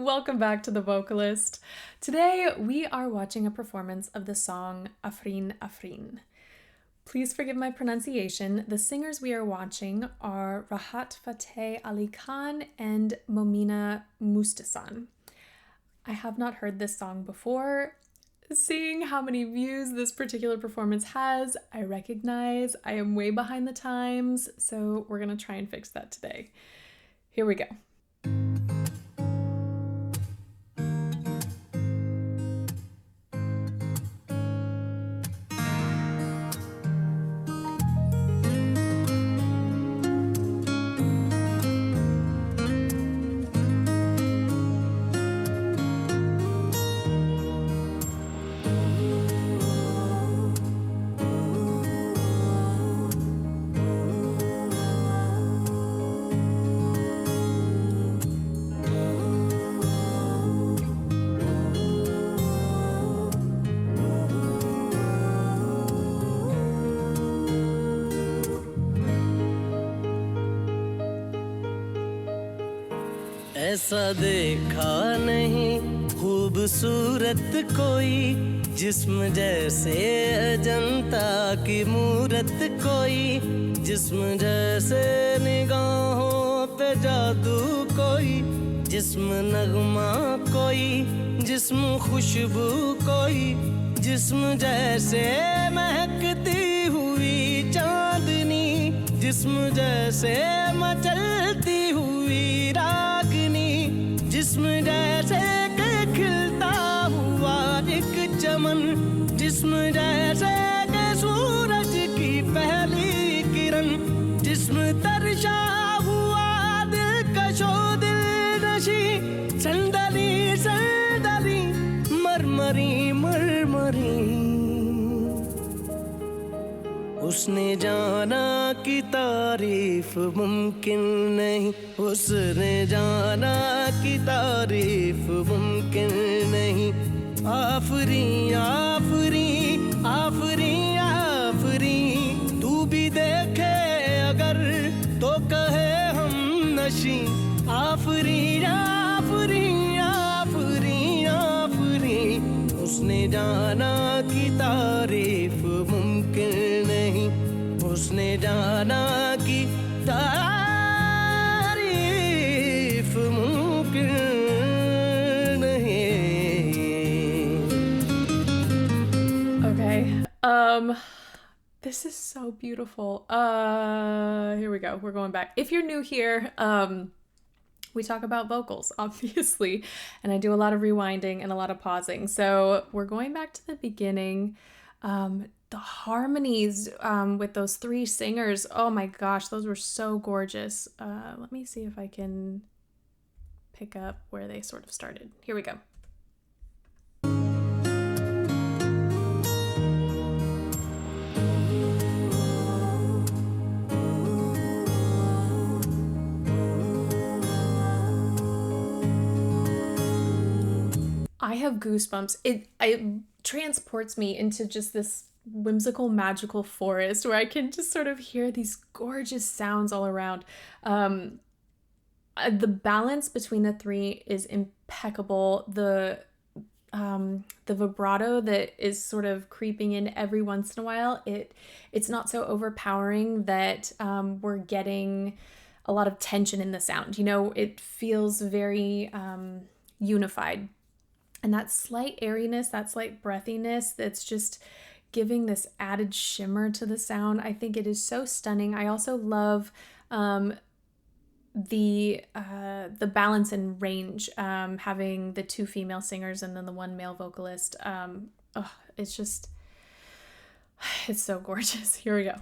Welcome back to The Vocalist. Today we are watching a performance of the song Afreen Afreen. Please forgive my pronunciation. The singers we are watching are Rahat Fateh Ali Khan and Momina Mustehsan. I have not heard this song before. Seeing how many views this particular performance has, I recognize I am way behind the times, so we're gonna try and fix that today. Here we go. ऐसा देखा नहीं खूबसूरत कोई जिस्म जैसे अजंता की मूरत कोई जिस्म जैसे निगाहों पे जादू कोई जिस्म नगमा कोई जिस्म खुशबू कोई जिस्म जैसे महकती हुई चांदनी जिस्म जैसे मचलती हुई रागनी जिस्म जैसे के खिलता हुआ एक चमन जिस्म जैसे के सूरज की पहली किरण जिस्म तरशा हुआ दिलकशो दिलनशी संदली संदली मरमरी मरमरी उसने जाना कि तारीफ मुमकिन नहीं उसने जाना कि तारीफ मुमकिन नहीं आफरी आफरी आफरी आफरी तू भी देखे अगर तो कहे हम नशी आफरी आफरी आफरी आफरी उसने जाना कि तारीफ मुमकिन नहीं उसने जाना कि तारीफ मुमकिन नहीं. Okay. This is so beautiful. Here we go. We're going back. If you're new here, we talk about vocals, obviously, and I do a lot of rewinding and a lot of pausing. So we're going back to the beginning. The harmonies with those three singers, oh my gosh, those were so gorgeous. Let me see if I can pick up where they sort of started. Here we go. I have goosebumps. It transports me into just this whimsical, magical forest where I can just sort of hear these gorgeous sounds all around. The balance between the three is impeccable. The vibrato that is sort of creeping in every once in a while, it's not so overpowering that we're getting a lot of tension in the sound. You know, it feels very unified. And that slight airiness, that slight breathiness, that's just giving this added shimmer to the sound. I think it is so stunning. I also love the balance and range, having the two female singers and then the one male vocalist. It's so gorgeous. Here we go.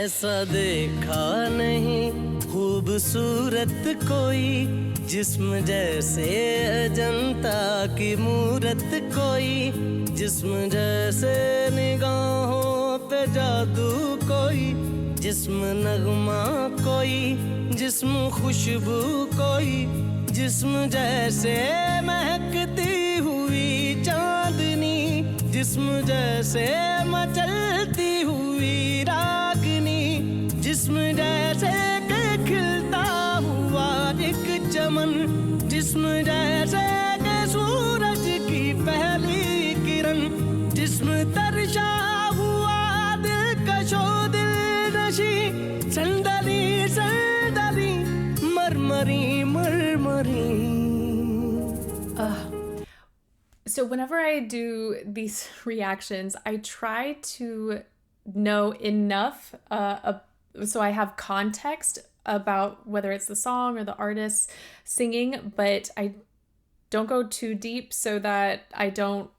ऐसा देखा नहीं खूबसूरत कोई जिस्म जैसे अजंता की मूरत कोई जिस्म जैसे निगाह कोई जिस्म नगमा कोई जिस्म खुशबू कोई जिस्म जैसे महकती हुई चांदनी जिस्म जैसे मचलती हुई रागनी जिस्म जैसे के खिलता हुआ एक चमन जिस्म जैसे के सूरज की पहली किरण जिस्म तरशा हुआ दिलकशो दिल नशी संदली संदली मरमरी मरमरी. So whenever I do these reactions, I try to know enough so I have context about whether it's the song or the artist singing, but I don't go too deep so that I don't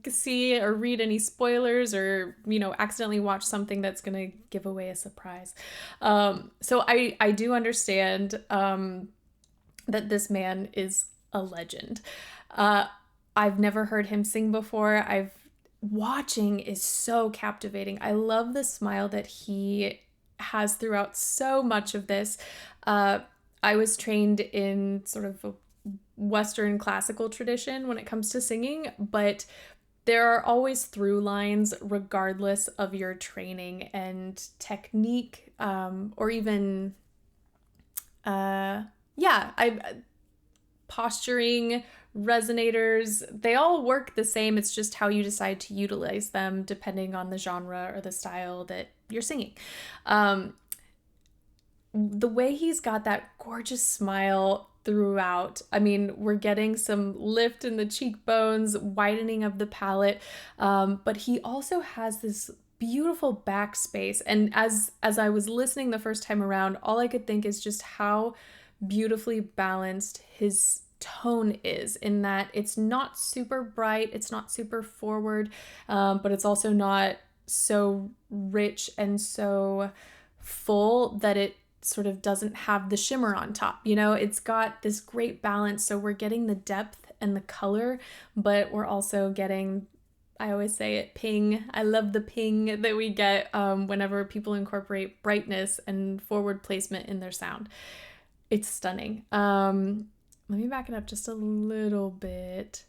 see or read any spoilers or, accidentally watch something that's going to give away a surprise. So I do understand that this man is a legend. I've never heard him sing before. Watching is so captivating. I love the smile that he has throughout so much of this. I was trained in sort of a Western classical tradition when it comes to singing, but there are always through lines regardless of your training and technique, or even, posturing, resonators, they all work the same. It's just how you decide to utilize them depending on the genre or the style that you're singing. The way he's got that gorgeous smile throughout, I mean, we're getting some lift in the cheekbones, widening of the palate, but he also has this beautiful backspace. And as I was listening the first time around, all I could think is just how beautifully balanced his tone is, in that it's not super bright, it's not super forward, but it's also not so rich and so full that it sort of doesn't have the shimmer on top. It's got this great balance, so we're getting the depth and the color, but we're also getting, I always say it, ping. I love the ping that we get whenever people incorporate brightness and forward placement in their sound. It's stunning. Let me back it up just a little bit.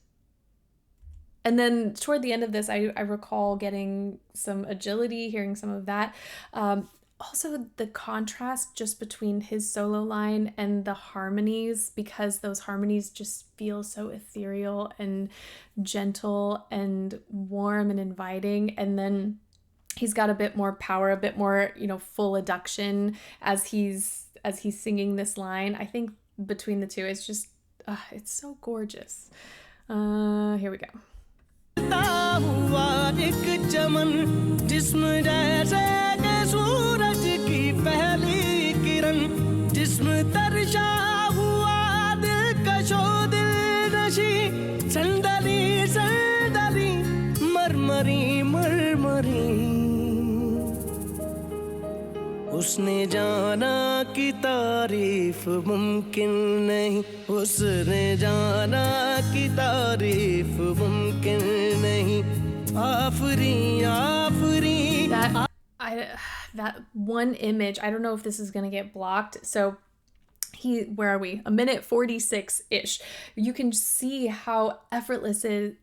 And then toward the end of this, I recall getting some agility, hearing some of that. Also, the contrast just between his solo line and the harmonies, because those harmonies just feel so ethereal and gentle and warm and inviting. And then he's got a bit more power, a bit more, full adduction as he's singing this line. I think between the two, it's just, it's so gorgeous. Here we go. उसने जाना कि तारीफ मुमकिन नहीं उसने जाना कि तारीफ मुमकिन नहीं Afreen Afreen. That one image, I don't know if this is gonna get blocked, so where are we? 1:46-ish. You can see how effortless it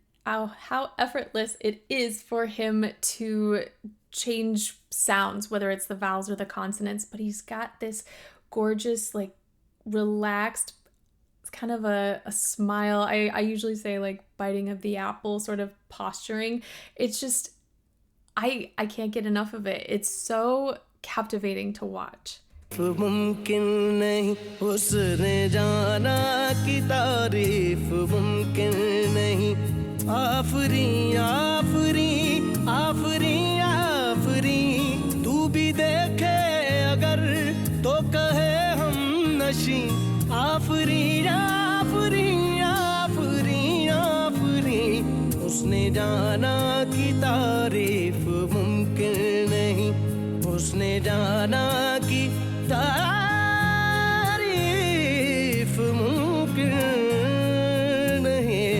is for him to change sounds, whether it's the vowels or the consonants, but he's got this gorgeous, relaxed, kind of a smile. I usually say biting of the apple sort of posturing. It's just, I can't get enough of it. It's so captivating to watch. मुमकिन नहीं उसने जाना कि तारीफ मुमकिन नहीं आफरीन आफरीन आफरीन आफरीन तू भी देखे अगर तो कहे हम नशी आफरीन आफरीन आफरीन आफरीन उसने जाना कि तारीफ मुमकिन नहीं उसने जाना कि तारीफ मुमकिन नहीं.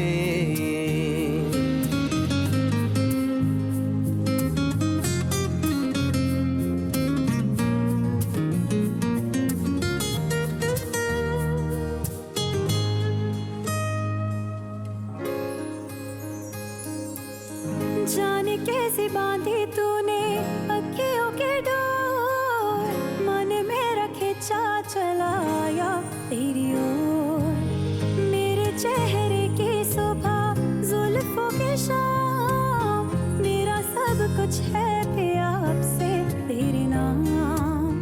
कैसी बांधी तूने अखियों के डोर, मन मेरा खिंचा चलाया तेरी ओर, मेरे चेहरे की सुबह जुल्फों की शाम, मेरा सब कुछ है पिया अब से तेरे नाम,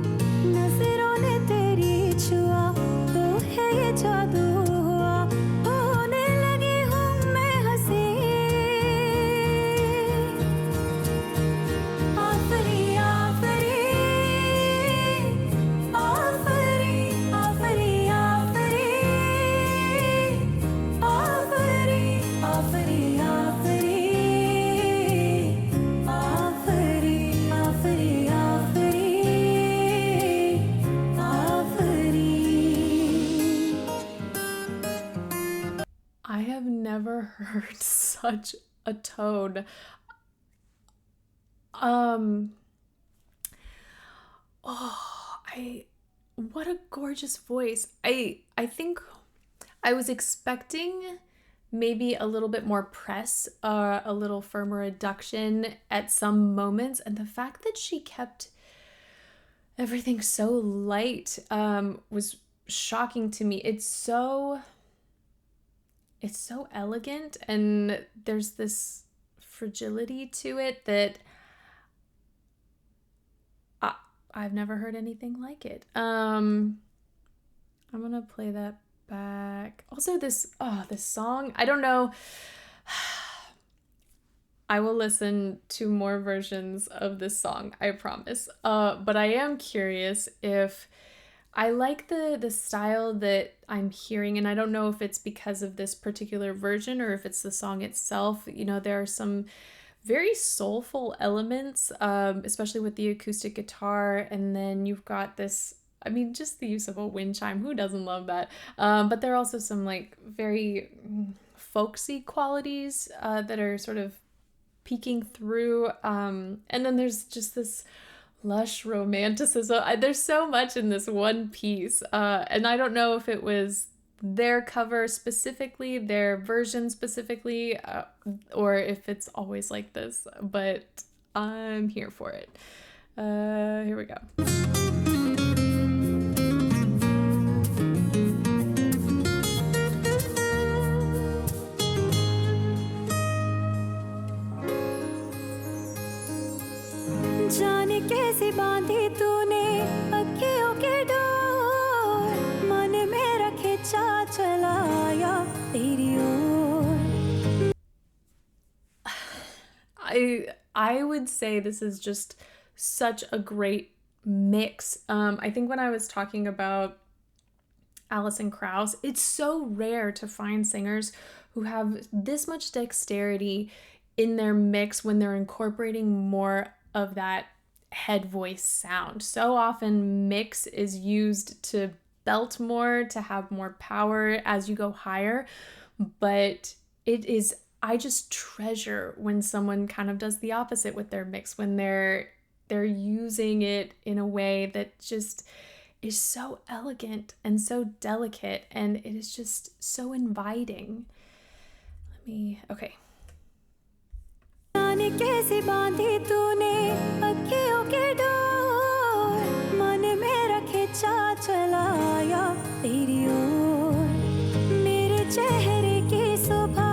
नजरों ने तेरी छुआ तो है ये जादू हुआ, होने लगी हूँ मैं हंसी, आफरी आफरी आफरी आफरी आफरी आफरी आफरी आफरी आफरी आफरी आफरी आफरी। I have never heard such a tone. What a gorgeous voice. I think I was expecting maybe a little bit more press, a little firmer reduction at some moments, and the fact that she kept everything so light was shocking to me. It's so elegant, and there's this fragility to it that I've never heard anything like it. I'm gonna play that back. Also, this song, I don't know. I will listen to more versions of this song, I promise. But I am curious if I like the style that I'm hearing, and I don't know if it's because of this particular version or if it's the song itself. You know, there are some very soulful elements, especially with the acoustic guitar, and then you've got this, I mean, just the use of a wind chime. Who doesn't love that? But there are also some like very folksy qualities that are sort of peeking through. And then there's just this lush romanticism. There's so much in this one piece. And I don't know if it was their cover specifically, their version specifically, or if it's always like this, but I'm here for it. Here we go. जाने कैसी बांधी तूने अखियों के door, मन मेरा खिंचा चलाया तेरी ओर। I would say this is just such a great mix. I think when I was talking about Alison Krauss, it's so rare to find singers who have this much dexterity in their mix when they're incorporating more of that head voice sound. So often mix is used to belt more, to have more power as you go higher, but I just treasure when someone kind of does the opposite with their mix, when they're using it in a way that just is so elegant and so delicate, and it is just so inviting. Okay. जाने कैसी बांधी तूने अखियों के door, मन मेरा खिंचा चलाया तेरी ओर, मेरे चेहरे की सुबह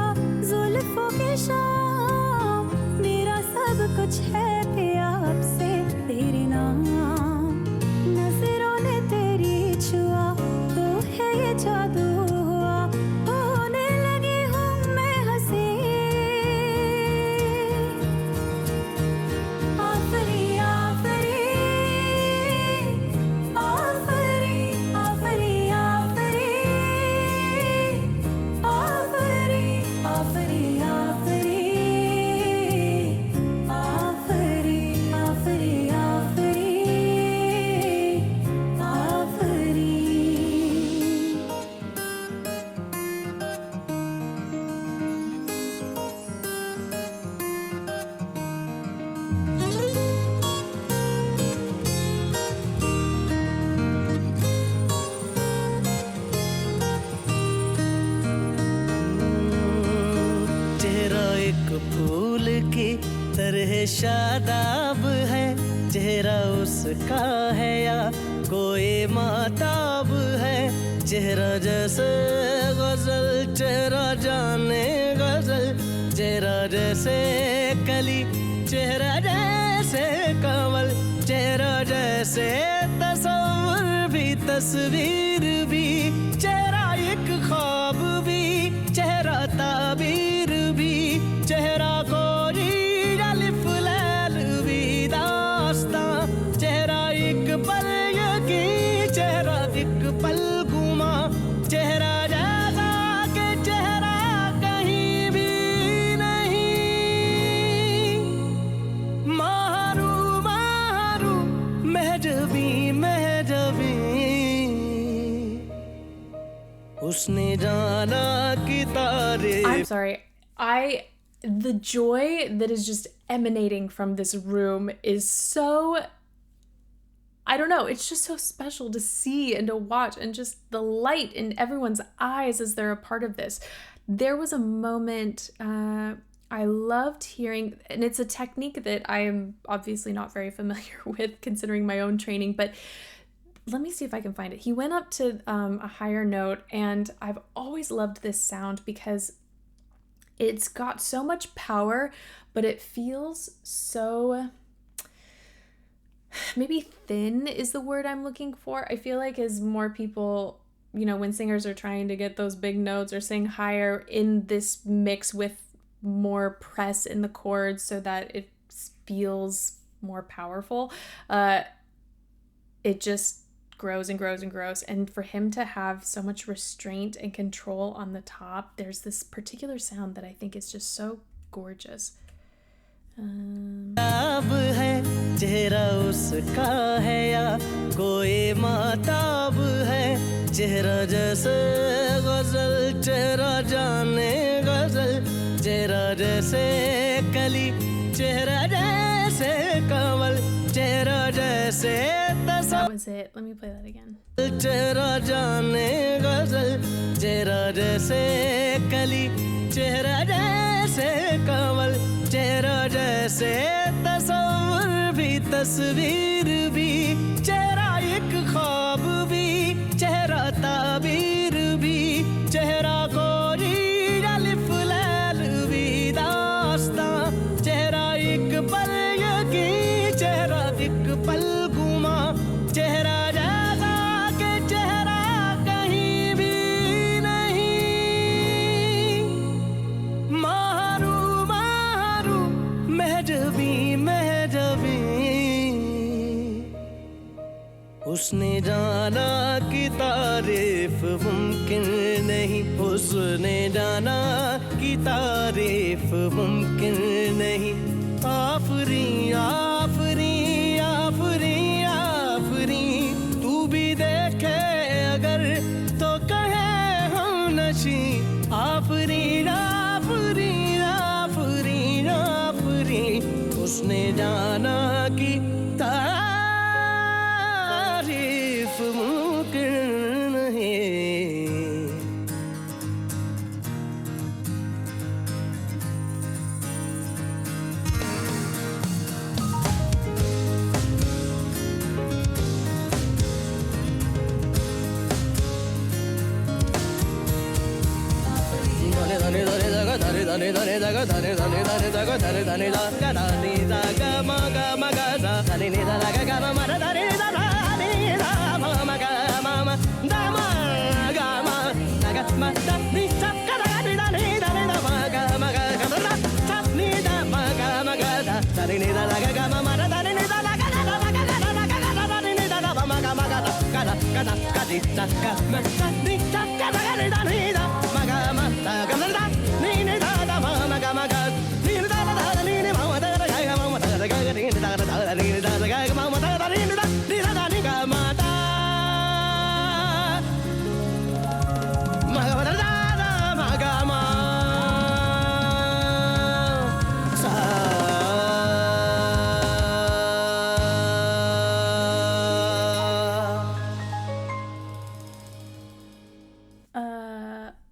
जुल्फों की शाम, मेरा सब कुछ है पिया अब से तेरे नाम, नजरों ने तेरी छुआ तो है ये जादू हुआ, होने लगी हूँ मैं हंसी, आफरी आफरी आफरी आफरी आफरी आफरी आफरी आफरी शादाब है चेहरा उसका है या कोई माताब है चेहरा जैसे गजल चेहरा जाने गजल चेहरा जैसे कली चेहरा जैसे कमल चेहरा जैसे तस्वीर भी चेहरा एक ख्वाब भी चेहरा ताबीर भी चेहरा कोई अलिफ लैल भी दास्तां चेहरा एक पल यकीन चेहरा एक पल गुमा चेहरा जैसा के चेहरा कहीं भी नहीं मारू मारू महजबी महजबी उसने जाना कि तारीफ I'm sorry. The joy that is just emanating from this room is so, I don't know, it's just so special to see and to watch, and just the light in everyone's eyes as they're a part of this. There was a moment I loved hearing, and it's a technique that I am obviously not very familiar with considering my own training, but let me see if I can find it. He went up to a higher note, and I've always loved this sound because it's got so much power, but it feels so, maybe thin is the word I'm looking for. I feel like as more people, you know, when singers are trying to get those big notes or sing higher in this mix with more press in the chords so that it feels more powerful, it just grows and grows and grows. And for him to have so much restraint and control on the top, there's this particular sound that I think is just so gorgeous. चेहरा उसका है या कोई माताब है चेहरा जैसे गजल चेहरा जाने गजल चेहरा जैसे कली चेहरा जैसे कमल चेहरा जैसे That was it. Let me play that again. चेहरा जाने गजल चेहरा जैसे कली चेहरा जैसे कमल चेहरा जैसे तस्वीर भी चेहरा एक ख्वाब भी चेहरा ताबीर भी चेहरा कोई अलिफ लैल भी दास्तां चेहरा एक पल यकीन चेहरा एक पल गुमा चेहरा जैसा के चेहरा कहीं भी नहीं मारू मारू महजबी महजबी उसने जाना कि तारीफ मुमकिन नहीं उसने जाना कि तारीफ मुमकिन नहीं आफरीन आफरीन आफरीन आफरीन तू भी देखे अगर तो कहे हम नशी आफरीन आफरीन आफरीन आफरीन उसने जाना कि तारीफ मुमकिन नहीं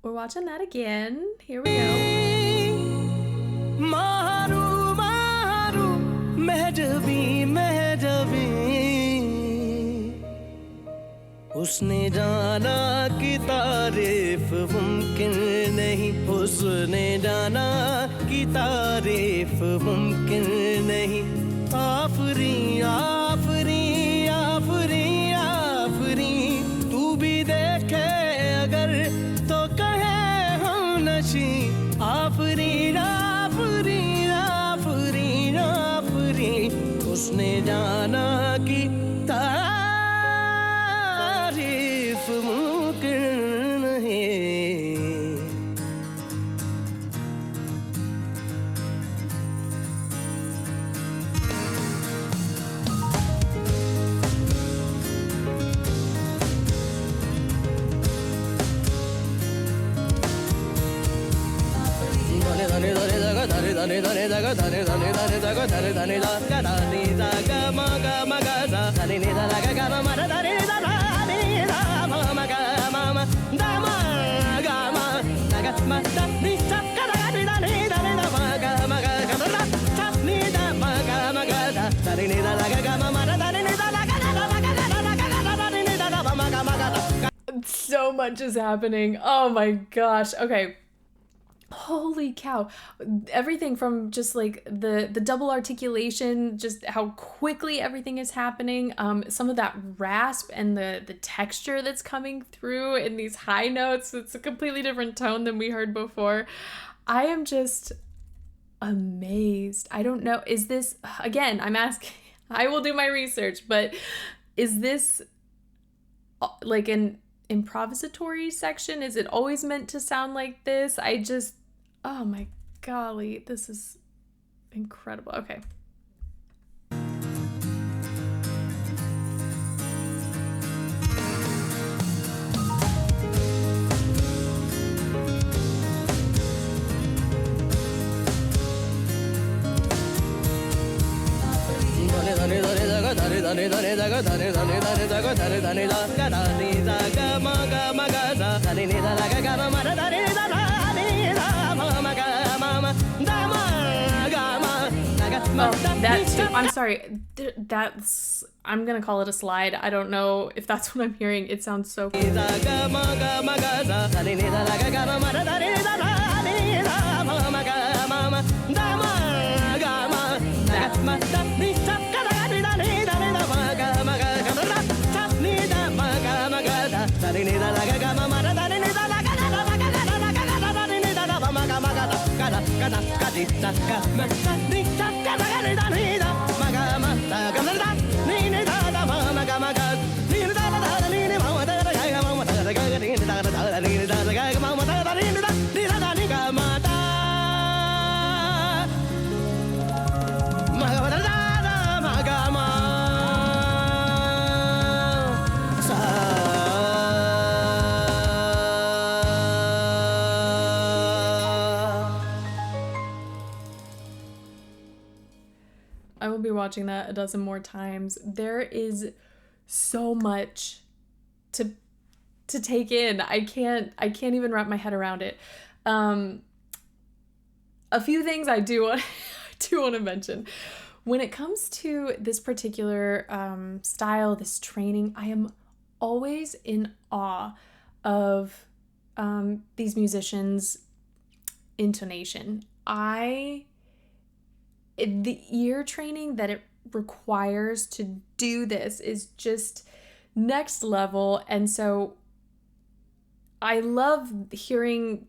We're watching that again. Here we go. मारू मारू जबी महजबी उसने जाना कि तारीफ मुमकिन नहीं उसने जाना कि तारीफ मुमकिन नहीं आफरी आफरी आफरी आफरी तू भी देखे अगर तो कहे हम नशी आफरी आफरी आफरी आफरी उसने जाना कि तारीफ मुमकिन नहीं धने धने जगा धने धने धने जगा धने धने धने जगा धने धने जगा धने जगा मगा मगा धने नि जगा गा गा मा धने नि जगा धने धा मा मा गा मा मा धा मा गा मा गा मा धा नि सा गा गा नि धने धने धा मा गा मा गा गा धा सा नि धा मा गा धा धने नि जगा गा मा मा धने नि जगा गा गा मा गा गा धने नि जगा मा गा मा गा So much is happening. Oh my gosh. Okay. Holy cow. Everything from just like the double articulation, just how quickly everything is happening, some of that rasp and the texture that's coming through in these high notes. It's a completely different tone than we heard before. I am just amazed. I don't know, is this, again, I'm asking, I will do my research, but is this like an improvisatory section? Is it always meant to sound like this? Oh my golly, this is incredible. Okay. धने धने जगा धने धने धने जगा धने धने धने जगा धने धने जगा धने जगा मगा मगा धने नि जगा गा मा धने नि जगा धने धा मा मा गा मा मा धा मा गा मा गा मा That too. I'm sorry. That's, I'm gonna call it a slide. I don't know if that's what I'm hearing. It sounds so cool. जगा मगा मगा धने नि जगा गा मा धने नि जगा धने धा मा मा गा मा मा धा मा गा मा गा मा धने सा I will be watching that a dozen more times. There is so much to take in. I can't even wrap my head around it. A few things I do want to mention. When it comes to this particular style, this training, I am always in awe of these musicians' intonation. The ear training that it requires to do this is just next level. And so I love hearing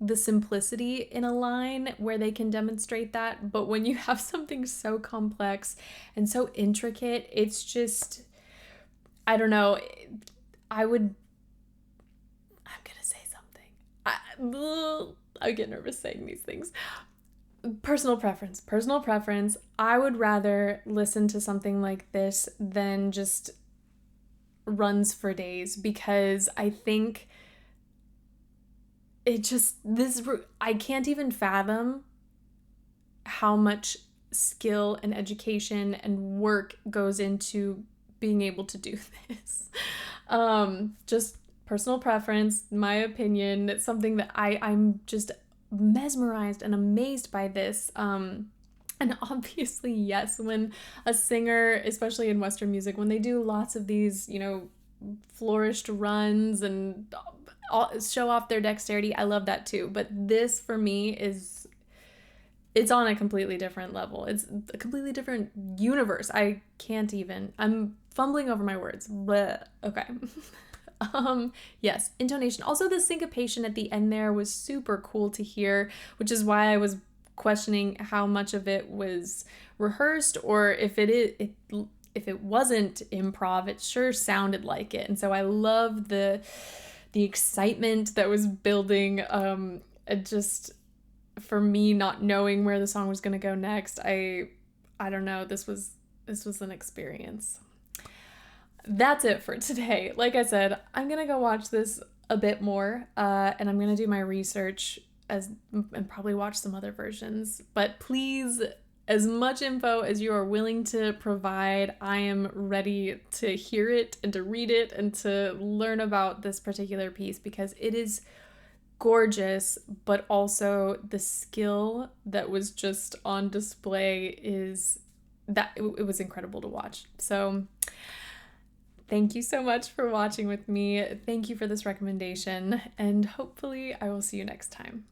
the simplicity in a line where they can demonstrate that. But when you have something so complex and so intricate, it's just, I don't know. I'm going to say something. I get nervous saying these things. Personal preference. I would rather listen to something like this than just runs for days, because I think I can't even fathom how much skill and education and work goes into being able to do this. Just personal preference, my opinion. It's something that I'm just mesmerized and amazed by this And obviously, yes, when a singer, especially in Western music, when they do lots of these, flourished runs and show off their dexterity, I love that too. But this for me it's on a completely different level. It's a completely different universe. I'm fumbling over my words. Bleh. Okay. Yes, intonation. Also, the syncopation at the end there was super cool to hear, which is why I was questioning how much of it was rehearsed, or if it wasn't improv, it sure sounded like it. And so I love the excitement that was building. It just, for me, not knowing where the song was going to go next, I don't know, this was an experience. That's it for today. Like I said, I'm gonna go watch this a bit more, and I'm gonna do my research and probably watch some other versions. But please, as much info as you are willing to provide, I am ready to hear it and to read it and to learn about this particular piece, because it is gorgeous, but also the skill that was just on display it was incredible to watch. So thank you so much for watching with me. Thank you for this recommendation, and hopefully I will see you next time.